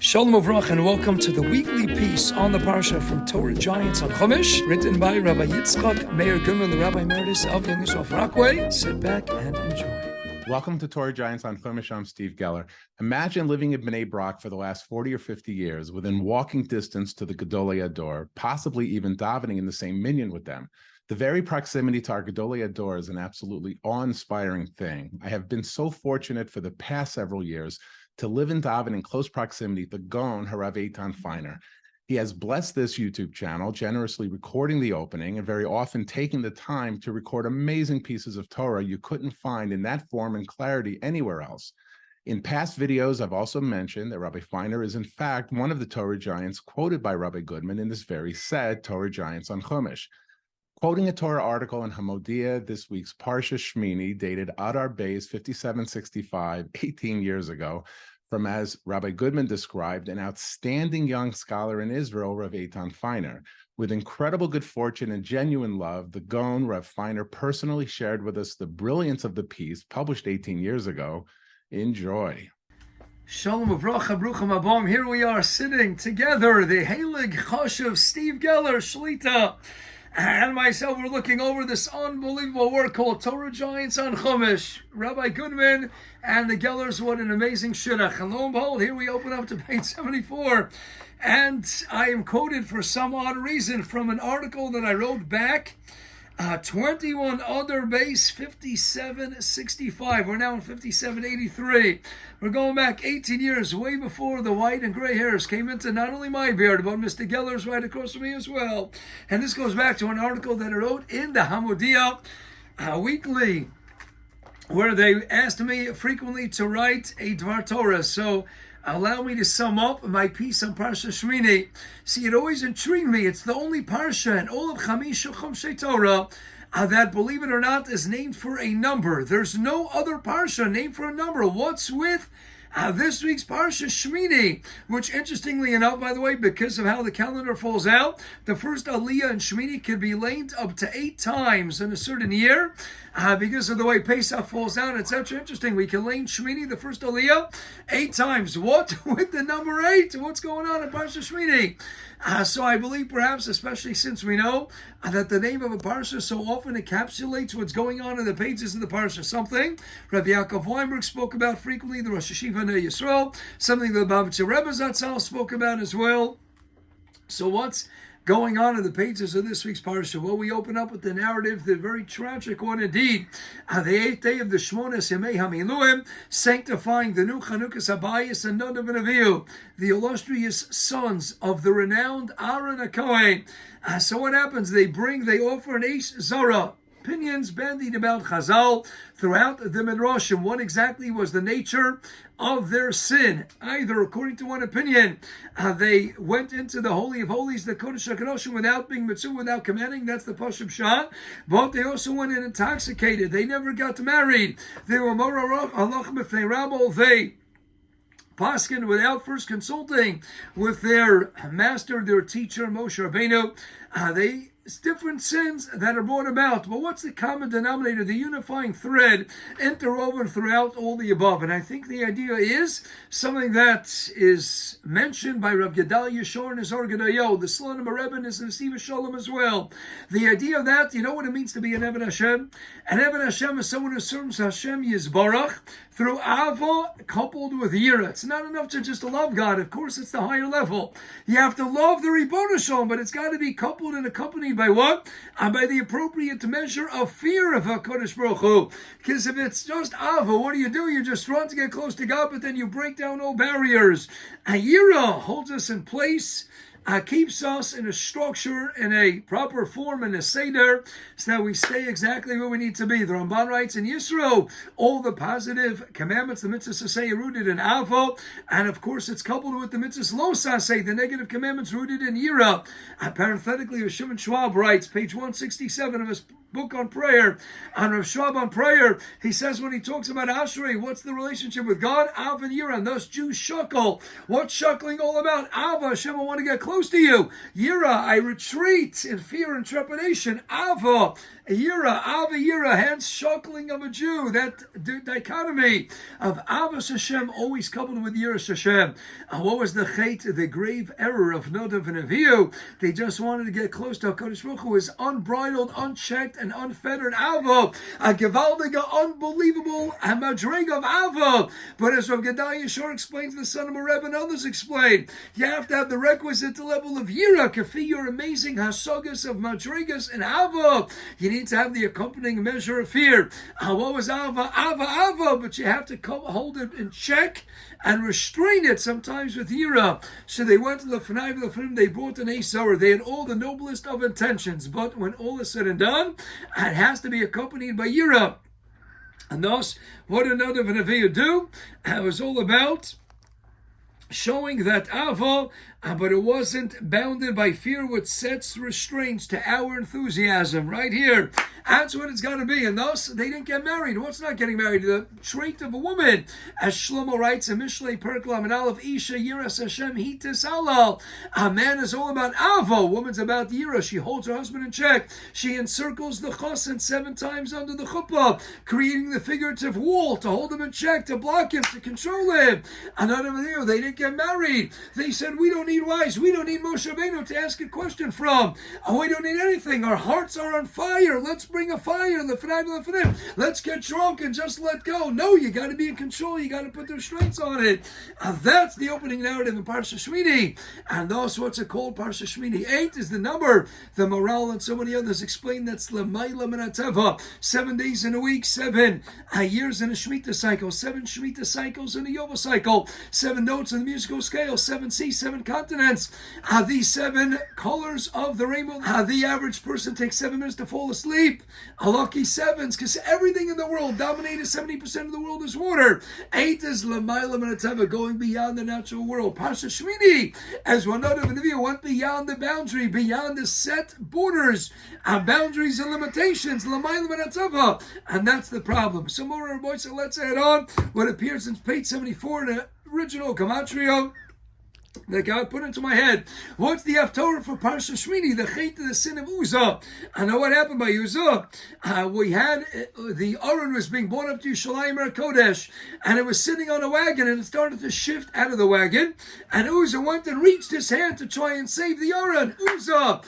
Shalom Uvrach and welcome to the weekly piece on the parsha from Torah Giants on Chumash, written by Rabbi Rabbi Goodman, the Rabbi Emeritus of the English of Rockaway. Sit back and enjoy. Welcome to Torah Giants on Chumash. I'm Steve Geller. Imagine living in Bnei Brak for the last 40 or 50 years, within walking distance to the Gedolei Ador, possibly even davening in the same minyan with them. The very proximity to our Gedolei Ador is an absolutely awe-inspiring thing. I have been so fortunate for the past several years to live and daven in close proximity to HaGoan HaRav Eytan Feiner. He has blessed this YouTube channel, generously recording the opening and very often taking the time to record amazing pieces of Torah you couldn't find in that form and clarity anywhere else. In past videos, I've also mentioned that Rabbi Feiner is in fact one of the Torah Giants quoted by Rabbi Goodman in this very said Torah Giants on Chumash. Quoting a Torah article in Hamodia, this week's parsha Shmini, dated Adar Beis 5765, 18 years ago, from, as Rabbi Goodman described, an outstanding young scholar in Israel, Rav Eytan Feiner. With incredible good fortune and genuine love, the Goan, Rav Feiner, personally shared with us the brilliance of the piece, published 18 years ago. Enjoy. Shalom Uvracha, Bruchim Abom. Here we are sitting together, the Heilig Chashuv, Steve Geller, Shlita, and myself. We're looking over this unbelievable work called Torah Giants on Chumash. Rabbi Goodman and the Gellers, what an amazing shidduch. And lo and behold, here we open up to page 74. And I am quoted for some odd reason from an article that I wrote back 21 other base 5765. We're now in 5783. We're going back 18 years, way before the white and gray hairs came into not only my beard, but Mr. Geller's right across from me as well. And this goes back to an article that I wrote in the Hamodia weekly, where they asked me frequently to write a Dvar Torah. So allow me to sum up my piece on parsha Shmini. See, it always intrigued me. It's the only parsha in all of Chamish Chomshei Torah that, believe it or not, is named for a number. There's no other parsha named for a number. What's with this week's parsha Shmini, which, interestingly enough, by the way, because of how the calendar falls out, the first aliyah in Shmini can be length up to 8 times in a certain year, because of the way Pesach falls out, etc. Interesting, we can length Shmini, the first aliyah, 8 times. What with the number 8? What's going on in parsha Shmini? So I believe perhaps, especially since we know that the name of a parsha so often encapsulates what's going on in the pages of the parsha. Something Rabbi Yaakov Weinberg spoke about frequently, the Rosh Hashiva Yisrael, something that Babitzer Rebbe Zatzal spoke about as well. So what's going on in the pages of this week's parsha? Well, we open up with the narrative, the very tragic one indeed. The 8th day of the Shmonas Yemei HaMiluim, sanctifying the new Chanukas Habayis and Nadav and Avihu, the illustrious sons of the renowned Aaron HaKohen. So what happens? They offer an Eish Zara, opinions bandied about Chazal throughout the Midrashim. What exactly was the nature of their sin? Either, according to one opinion, they went into the Holy of Holies, the Kodesh HaKadoshim, without being mitzvah, without commanding. That's the Pashup Shah. But they also went in intoxicated. They never got married. They were Morarach, Allah B'fnei Rabbo. They paskin without first consulting with their master, their teacher, Moshe Rabbeinu. It's different sins that are brought about. But what's the common denominator, the unifying thread interwoven throughout all the above? And I think the idea is something that is mentioned by Rav Gedal Yeshor in his Orgadayo, the Slonim Rebbe and his Nesiva Shalom as well. The idea of that, you know what it means to be an Eved Hashem? An Eved Hashem is someone who serves Hashem Yisbarach through Ava coupled with Yira. It's not enough to just love God. Of course, it's the higher level. You have to love the Ribono Shalom, but it's got to be coupled and accompanied by what? By the appropriate measure of fear of HaKadosh Baruch Hu. Because if it's just Ava, what do? You just run to get close to God, but then you break down all barriers. Yira holds us in place, keeps us in a structure, in a proper form, in a seder, so that we stay exactly where we need to be. The Ramban writes in Yisro, all the positive commandments, the mitzvahs say, are rooted in Avo, and of course it's coupled with the mitzvahs lo saseh, the negative commandments rooted in Yira. Parenthetically, Shimon Schwab writes, page 167 of his book on prayer, on Rav Schwab on prayer, he says when he talks about Ashrei, what's the relationship with God? Av and Yira, and thus Jews shuckle. What's shuckling all about? Ava, Hashem, I want to get close to you. Yira, I retreat in fear and trepidation. Ava, Yira, hence shuckling of a Jew. That dichotomy of Avos Hashem always coupled with Yiras Hashem. What was the chait, the grave error of Nadav and Avihu? They just wanted to get close to HaKadosh Baruch Hu, is unbridled, unchecked, and unfettered Ava. A gewaldige, unbelievable madrega of Ava. But as Rav Gedalia Shor explains, the son of a Rebbe and others explain, you have to have the requisite level of Yira, kafi your amazing hasagas of madregas and Ava. You need to have the accompanying measure of fear. What was Ava? Ava, but you have to hold it in check and restrain it sometimes with Yira. So they went to the Feiner, they brought an Yesod. They had all the noblest of intentions, but when all is said and done, it has to be accompanied by Yira. And thus, what did Nadav and Avihu do? It was all about showing that Ava, but it wasn't bounded by fear, which sets restraints to our enthusiasm. Right here, that's what it's got to be. And thus, they didn't get married. What's not getting married? The trait of a woman, as Shlomo writes in Mishlei Perek Lamed Aleph, Isha Yiras Hashem Hitis Halal. A man is all about Ava. A woman's about Yira. She holds her husband in check. She encircles the chosin 7 times under the chuppah, creating the figurative wall to hold him in check, to block him, to control him. Another video, they didn't get married. They said, we don't need wives. We don't need Moshe Rabbeinu to ask a question from. We don't need anything. Our hearts are on fire. Let's bring a fire. Let's get drunk and just let go. No, you got to be in control. You got to put the restraints on it. That's the opening narrative in parsha Shmini. And thus, what's it called? Parsha Shmini. 8 is the number. The morale and so many others explain that's L'mayla min hateva. 7 days in a week, 7 years in a Shemitah cycle, 7 Shemitah cycles in a Yovel cycle, 7 notes in the musical scale, 7 seas, 7 continents. These 7 colors of the rainbow. The average person takes 7 minutes to fall asleep. Lucky 7s, because everything in the world, dominated 70% of the world is water. 8 is L'mayla min hateva, going beyond the natural world. Parsha Shmini, as one Nadav and Avihu went beyond the boundary, beyond the set borders, boundaries and limitations. L'mayla min hateva, and that's the problem. So more, so let's add on what appears in page 74 in the original gematria that God put into my head. What's the Haftorah for Parsha Shmini? The chait of the sin of Uzzah. I know what happened by Uzzah. We had the Aron was being brought up to Yerushalayim Kodesh, and it was sitting on a wagon, and it started to shift out of the wagon. And Uzzah went and reached his hand to try and save the Aron. Uzzah,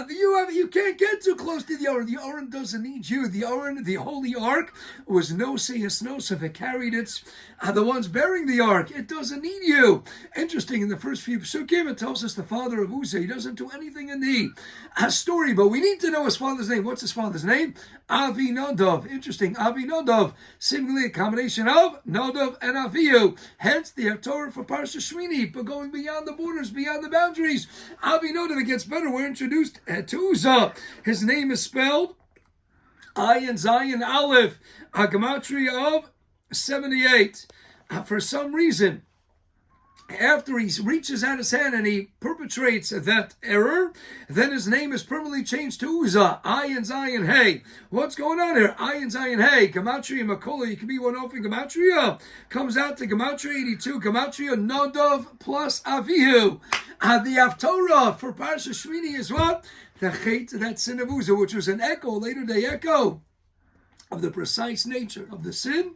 you can't get too close to the Aron. The Aron doesn't need you. The Aron, the holy ark, was no if it carried its the ones bearing the ark. It doesn't need you. Interesting, in the first few pasukim, it tells us the father of Uzzah, he doesn't do anything in the story, but we need to know his father's name. What's his father's name? Nadav. Interesting. Nadav, seemingly a combination of Nadav and Avihu. Hence the Torah for Parsha Shmini, but going beyond the borders, beyond the boundaries. Nadav, it gets better. We're introduced to Uzzah. His name is spelled Ayin Zayin Aleph, a gematria of 78. For some reason, after he reaches out his hand and he perpetrates that error, then his name is permanently changed to Uzzah. Ayin Zayin Hey. What's going on here? Ayin Zayin Hey. Gematria Makola. You can be one off in Gematria. Comes out to Gematria 82. Gematria Nadav plus Avihu. The Haftorah for Parsha Shmini is what? The chait, that sin of Uzzah, which was an echo, later day echo, of the precise nature of the sin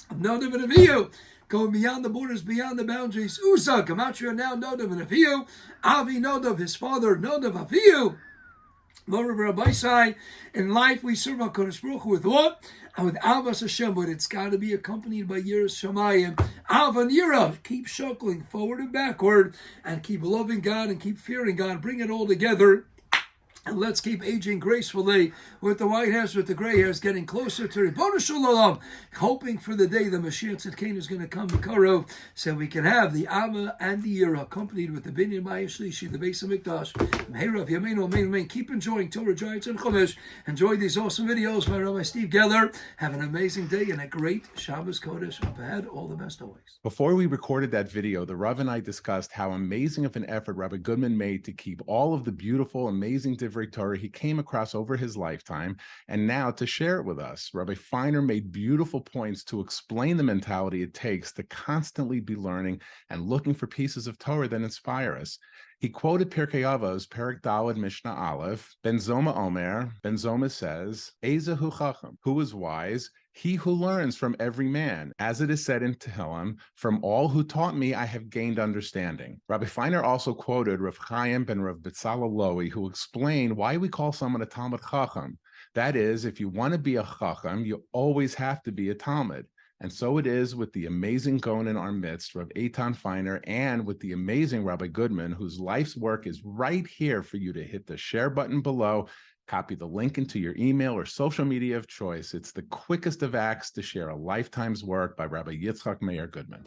of Nadav and Avihu, going beyond the borders, beyond the boundaries. Uzzah, gematria now Nadav and Avihu. Avi Nadav, his father, Nadav Avihu. More of Rabbi Sai. In life, we serve HaKadosh Baruch Hu with what? And with Avos Hashem, but it's got to be accompanied by Yiras Shamayim. Av and Yira. Keep shuckling forward and backward, and keep loving God and keep fearing God. Bring it all together. And let's keep aging gracefully with the white hairs, with the gray hairs, getting closer to Ribono Shel Olam, hoping for the day the Mashiach Tzidkenu is going to come to Karov, so we can have the Ava and the Yira accompanied with the Binyan Maya Shlishi, the Beis HaMikdash. Meirav Yameinu Amen Amen. Keep enjoying Torah Giants and Chumash. Enjoy these awesome videos by Rabbi Steve Geller. Have an amazing day and a great Shabbos Kodesh up ahead. All the best always. Before we recorded that video, the Rav and I discussed how amazing of an effort Rabbi Goodman made to keep all of the beautiful, amazing different divrei Torah he came across over his lifetime, and now to share it with us. Rabbi Feiner made beautiful points to explain the mentality it takes to constantly be learning and looking for pieces of Torah that inspire us. He quoted Pirkei Avos, Perek Daled Mishnah Aleph. Ben Zoma Omer, Ben Zoma says, Ezehu Chacham, who is wise? He who learns from every man. As it is said in Tehillim, from all who taught me, I have gained understanding. Rabbi Feiner also quoted Rav Chaim ben Rav Betzalel Lowy, who explained why we call someone a Talmid Chacham. That is, if you want to be a Chacham, you always have to be a Talmid. And so it is with the amazing Goan in our midst, Rav Eytan Feiner, and with the amazing Rabbi Goodman, whose life's work is right here for you to hit the share button below, copy the link into your email or social media of choice. It's the quickest of acts to share a lifetime's work by Rabbi Yitzchak Meir Goodman.